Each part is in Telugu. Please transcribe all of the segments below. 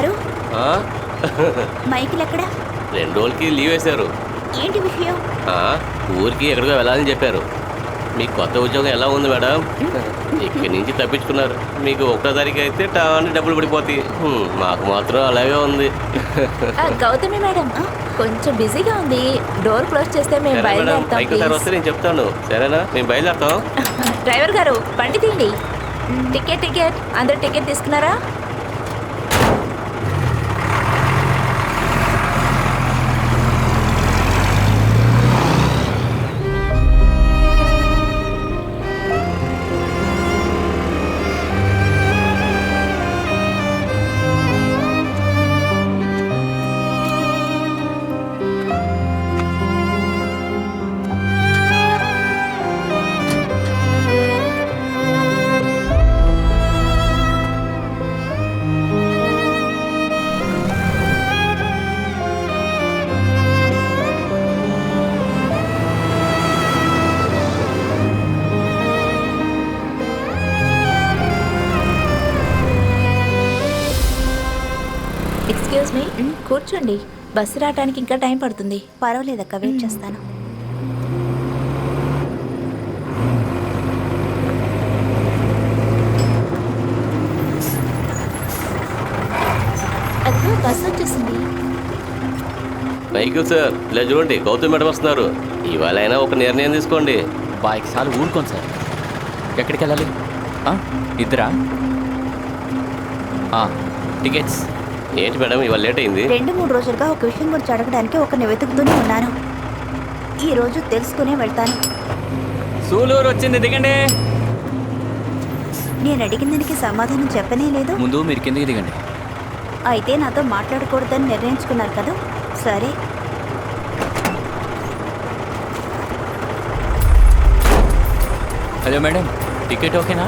గారు మైకిల్ ఎక్కడా? 2 రోజులకి లీవ్ వేశారు. ఏంటి విషయం? ఊరికి ఎక్కడికో వెళ్ళాలని చెప్పారు. మీకు కొత్త ఉద్యోగం ఎలా ఉంది మేడం? ఇక్కడి నుంచి తప్పించుకున్నారు. మీకు 1వ తారీఖు అయితే టాని డబ్బులు పడిపోతాయి. మాకు మాత్రం అలాగే ఉంది. గౌతమి మేడం కొంచెం బిజీగా ఉంది. డోర్ క్లోజ్ చేస్తే మేము బయలుదేరుతాం. వస్తే నేను చెప్తాను. సరేనా? మేము బయలుదేరుతాం. డ్రైవర్ గారు బండి తీయండి. టికెట్ అందరు టికెట్ తీసుకున్నారా? ఎక్స్క్యూజ్ మీ, కూర్చోండి. బస్సు రావడానికి ఇంకా టైం పడుతుంది. పర్వాలేదక్క, వెయిట్ చేస్తాను. అదిగో బస్సు వచ్చేసింది. మైకిల్ సార్, ఇలా చూడండి, గౌతమ్ మేడం వస్తున్నారు. ఇవాళ అయినా ఒక నిర్ణయం తీసుకోండి. బాయ్కి సార్లు ఊరుకోండి సార్. ఎక్కడికి వెళ్ళాలి? ఇద్దరా? టికెట్స్ ఏంటి మేడం ఇవాళ లేట్ అయింది? 2-3 రోజులుగా ఒక విషయం గురించి అడగడానికి ఒకరిని వెతుకుతూనే ఉన్నాను. ఈ రోజు తెలుసుకునే వెళ్తాను. సూలూరు వచ్చింది, దిగండి. నేను అడిగిన దానికి సమాధానం చెప్పనే లేదు. ముందు మీరు కిందకి దిగండి. అయితే నాతో మాట్లాడకూడదని నిర్ణయించుకున్నారు కదా? సరే. హలో మేడం, టికెట్ ఓకేనా?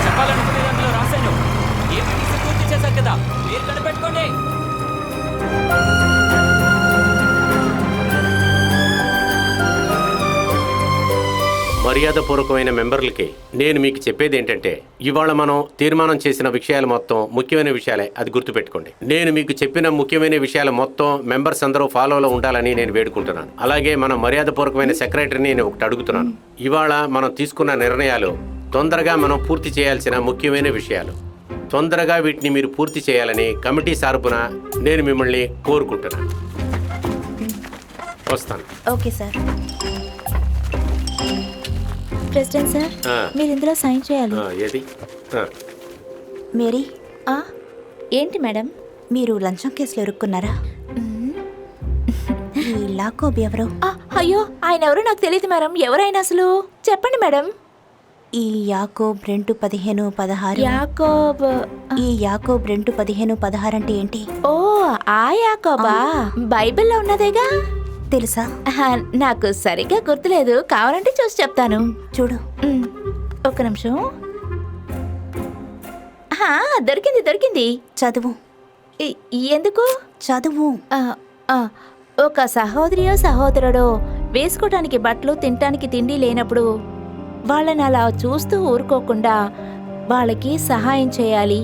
చెప్పాలనుకునే అందులో రాశాను. ఏపీటీసీ పూర్తి చేశారు కదా, మీరు కనిపెట్టుకోండి. మర్యాదపూర్వకమైన మెంబర్లకి నేను మీకు చెప్పేది ఏంటంటే, ఇవాళ మనం తీర్మానం చేసిన విషయాలు మొత్తం ముఖ్యమైన విషయాలే, అది గుర్తుపెట్టుకోండి. నేను మీకు చెప్పిన ముఖ్యమైన విషయాలు మొత్తం మెంబర్స్ అందరూ ఫాలోలో ఉండాలని నేను వేడుకుంటున్నాను. అలాగే మన మర్యాదపూర్వకమైన సెక్రటరీని నేను ఒకటి అడుగుతున్నాను. ఇవాళ మనం తీసుకున్న నిర్ణయాలు తొందరగా మనం పూర్తి చేయాల్సిన ముఖ్యమైన విషయాలు. తొందరగా వీటిని మీరు పూర్తి చేయాలని కమిటీ తరపున నేను మిమ్మల్ని కోరుకుంటున్నాను. వస్తాను. Okay sir. ప్రెసిడెంట్ సార్, మీరు ఇందులో సైన్ చేయాలి. ఏది? మేరీ, ఏంటి మేడం? మీరు లంచం కేసులో ఇరుక్కున్నారా? ఈ లాకోబ్ ఎవరు? అయ్యో, ఆయన ఎవరో నాకు తెలియదు మేడం. ఎవరైనా అసలు చెప్పండి మేడం. ఈ యాకోబ్ 2:15-16. యాకోబ్? ఈ యాకోబ్ 2:15-16 అంటే ఏంటి? ఓ, ఆ యాకోబా? బైబిల్లో ఉన్నదేగా. తెలుసా? నాకు సరిగ్గా గుర్తులేదు, కావాలంటే చూసి చెప్తాను. చూడు. ఒక్క నిమిషం. దొరికింది. చదువు. ఎందుకు? చదువు. ఒక సహోదరియో సహోదరుడో వేసుకోవటానికి బట్టలు, తినటానికి తిండి లేనప్పుడు వాళ్ళని అలా చూస్తూ ఊరుకోకుండా వాళ్ళకి సహాయం చేయాలి.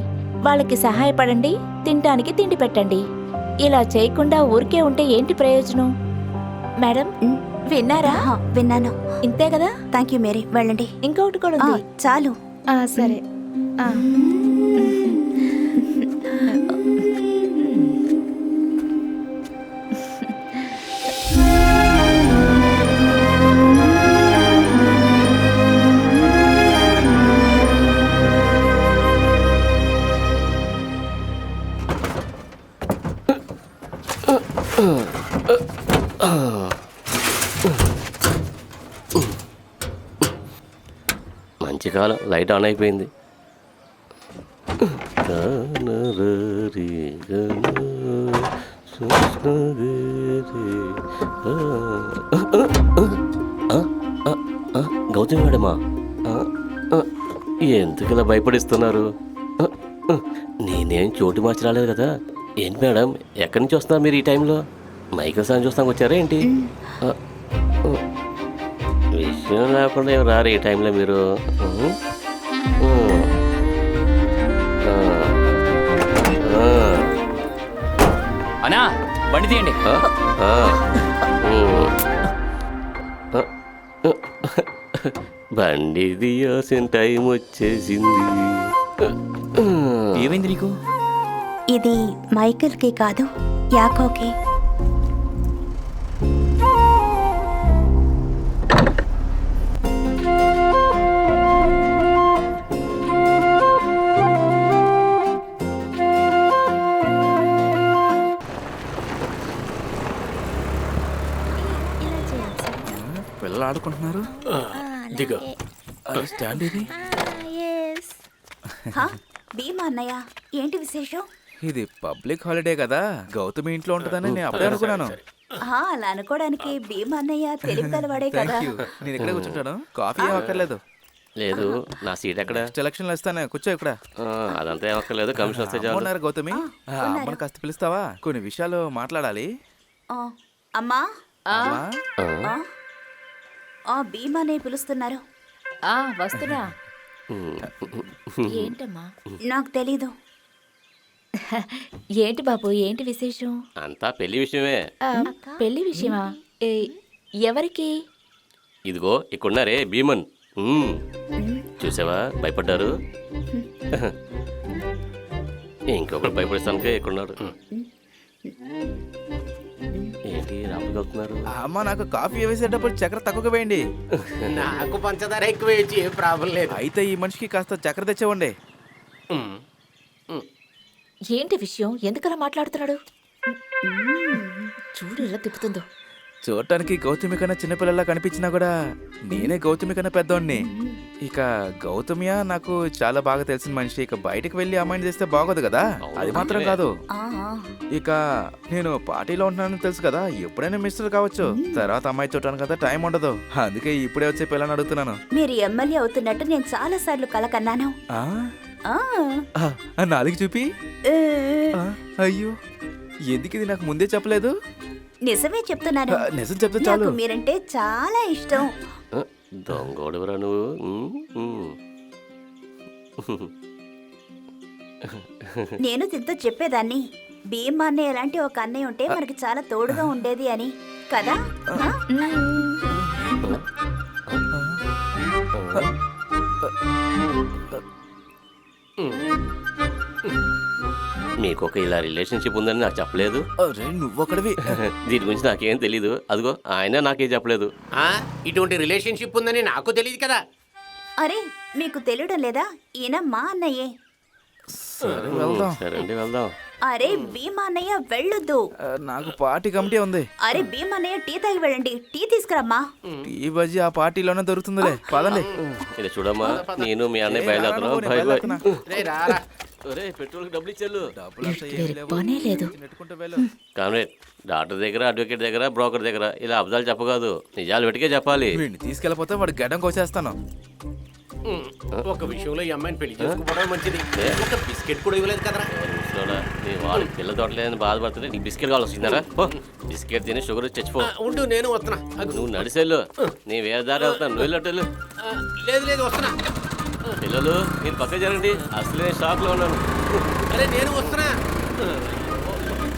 వాళ్ళకి సహాయపడండి, తినటానికి తిండి పెట్టండి. ఇలా చేయకుండా ఊరికే ఉంటే ఏంటి ప్రయోజనం? మేడం, విన్నారా? విన్నాను. ఇంతే కదా? థ్యాంక్ యూ మేరీ, వెళ్ళండి. ఇంకొకటి కూడా ఉంది. చాలు. సరే. మంచి కాలం, లైట్ ఆన్ అయిపోయింది. గౌతమి మేడమా? ఎందుకు ఇలా భయపడిస్తున్నారు? నేనేం చోటు మార్చి రాలేదు కదా. ఏంటి మేడం, ఎక్కడి నుంచి వస్తున్నారు మీరు ఈ టైంలో? మైకిల్ సార్ చూస్తానికి వచ్చారా ఏంటి? డిసిప్లిన్ లేకుండా ఏం రారు ఈ టైంలో మీరు. అనా బండి తీయండి. బండి తీయాల్సిన టైం వచ్చేసింది. ఏమైంది నీకు? ఇది మైకేల్కి కాదు, యాకోకి. పిల్లలు ఆడుకుంటున్నారు. దిగు. స్టాండ్ ఇది. హా, భీమా అన్నయ్య, ఏంటి విశేషం? ఇది పబ్లిక్ హాలిడే కదా, గౌతమి ఇంట్లో ఉంటుందని నేను అప్పుడే అనుకున్నాను. అలా అనుకోవడానికి భీమా అన్నయ్య తెలివి గలవాడే కదా. Thank you. నేను ఇక్కడే కూర్చుంటాను, కాఫీ ఏం అక్కర్లేదు. లేదు, నా సీట్ ఎక్కడ? సెలక్షన్లు ఇస్తాను, కూర్చో ఇక్కడ. అదంతా ఏమక్కర్లేదు, కమిషన్ వస్తే చాలు. ఉన్నారు గౌతమి, అమ్మని కాస్త పిలుస్తావా? కొన్ని విషయాలు మాట్లాడాలి. ఆ, అమ్మా, అమ్మా, భీమానే పిలుస్తున్నారు. వస్తున్నా. ఏంటమ్మా? నాకు తెలీదు. ఏంటి బాబు, ఏంటి విశేషం? అంతా పెళ్లి విషయమే. పెళ్లి విషయమా? ఎవరికి? ఇదిగో ఇక్కడున్నారే భీమన్. చూసావా, భయపడ్డారు. ఇంకొకరు భయపడిస్తానికే ఇక్కడున్నాడు. ఏంటి రాపుకెళ్తున్నారు? అమ్మ నాకు కాఫీ వేసేటప్పుడు చక్కెర తక్కువగా వేయండి. నాకు పంచదార ఎక్కువ వేయచ్చు, ఏ ప్రాబ్లం లేదు. అయితే ఈ మనిషికి కాస్త చక్కెర తెచ్చేవండి. ఏంటి విషయం? ఎందుకలా మాట్లాడుతున్నాడు? చూడు ఎలా తిప్పుతుందో. చూడటానికి గౌతమి కన్నా చిన్నపిల్లలా కనిపించినా కూడా నేనే గౌతమి కన్నా పెద్దోడిని. ఇక గౌతమియా నాకు చాలా బాగా తెలిసిన మనిషి. ఇక బయటకు వెళ్ళి అమ్మాయిని చేస్తే బాగోదు కదా. అది మాత్రం కాదు, ఇక నేను పార్టీలో ఉంటున్నానని తెలుసు కదా, ఎప్పుడైనా మిస్టర్ కావచ్చు. తర్వాత అమ్మాయి చూడటాను కదా, టైం ఉండదు. అందుకే ఇప్పుడే వచ్చే పిల్లని అడుగుతున్నాను. మీరు ఎమ్మెల్యే అవుతున్నట్టు నేను చాలా సార్లు కలకన్నాను. నాలుగు చూపి. అయ్యో, ఎందుకు ఇది నాకు ముందే చెప్పలేదు? నిజమే చెప్తున్నాను. నిజం చెప్తే నాకు చాలు. మీరంటే చాలా ఇష్టం. దొంగోడువరా నువ్వు. నేను తింటూ చెప్పేదాన్ని, భీమా అన్నయ్య ఎలాంటి ఒక అన్నయ్య ఉంటే మనకి చాలా తోడుగా ఉండేది అని కదా. మీకు ఒక ఇలా రిలేషన్షిప్ ఉందని నాకు చెప్పలేదు. నువ్వొకడివి. దీని గురించి నాకేం తెలీదు. అదిగో ఆయన నాకేం చెప్పలేదు. ఇటువంటి రిలేషన్షిప్ ఉందని నాకు తెలియదు కదా. అరే, మీకు తెలియడం లేదా? ఈయన మా అన్నయ్యే. సరే వెళ్దాం. సరే అండి, వెళ్దాం. అరే భీమా అన్నయ్య వెళ్ళొద్దు. నాకు పార్టీ కమిటీ ఉంది. అరే భీమా అన్నయ్య టీ తాగి వెళ్ళండి. టీ తీసుకురమ్మా. టీ బజ్జీ ఆ పార్టీలోనే దొరుకుతుందిలే, పదండి. ఇలా చూడమ్మా, నేను మీ అన్నయ్య బయలుదేరుతున్నాం. Bye bye. పెట్రోల్ డబ్బులు ఇచ్చారు. పనే లేదు. కామ్రేడ్, డాక్టర్ దగ్గర, అడ్వకేట్ దగ్గర, బ్రోకర్ దగ్గర ఇలా అబద్ధాలు చెప్పకూడదు, నిజాలు వెతికే చెప్పాలి. వీడిని తీసుకెళ్ళిపోతే వాడు గడ్డం కోసేస్తాను. ఒక విషయంలో ఈ అమ్మాయిని పెళ్లి చేసుకోవడం మంచిది. ఒక బిస్కెట్ కూడా ఇవ్వలేదు కదరా. నీ వాళ్ళు పిల్ల తోటలేదని బాధపడుతుంటే నీకు బిస్కెట్ కావాలి వస్తుందారా? బిస్కెట్ తిని షుగర్ చచ్చిపో. ఉండు, నేను వస్తున్నా. నువ్వు నడిసేళ్ళు, నీ వేరే దారి అవుతాను, నువ్వు వెళ్ళొట్టెళ్ళు. లేదు లేదు, వస్తున్నా. పిల్లలు మీరు పక్క జరగండి, అసలే షాక్ లో ఉన్నాను. అరే నేను వస్తున్నా.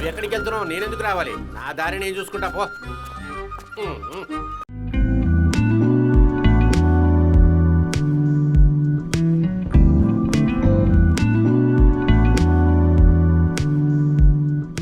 ఎక్కడికి వెళ్తున్నావు? నేనెందుకు రావాలి? నా దారి నేను చూసుకుంటా పో.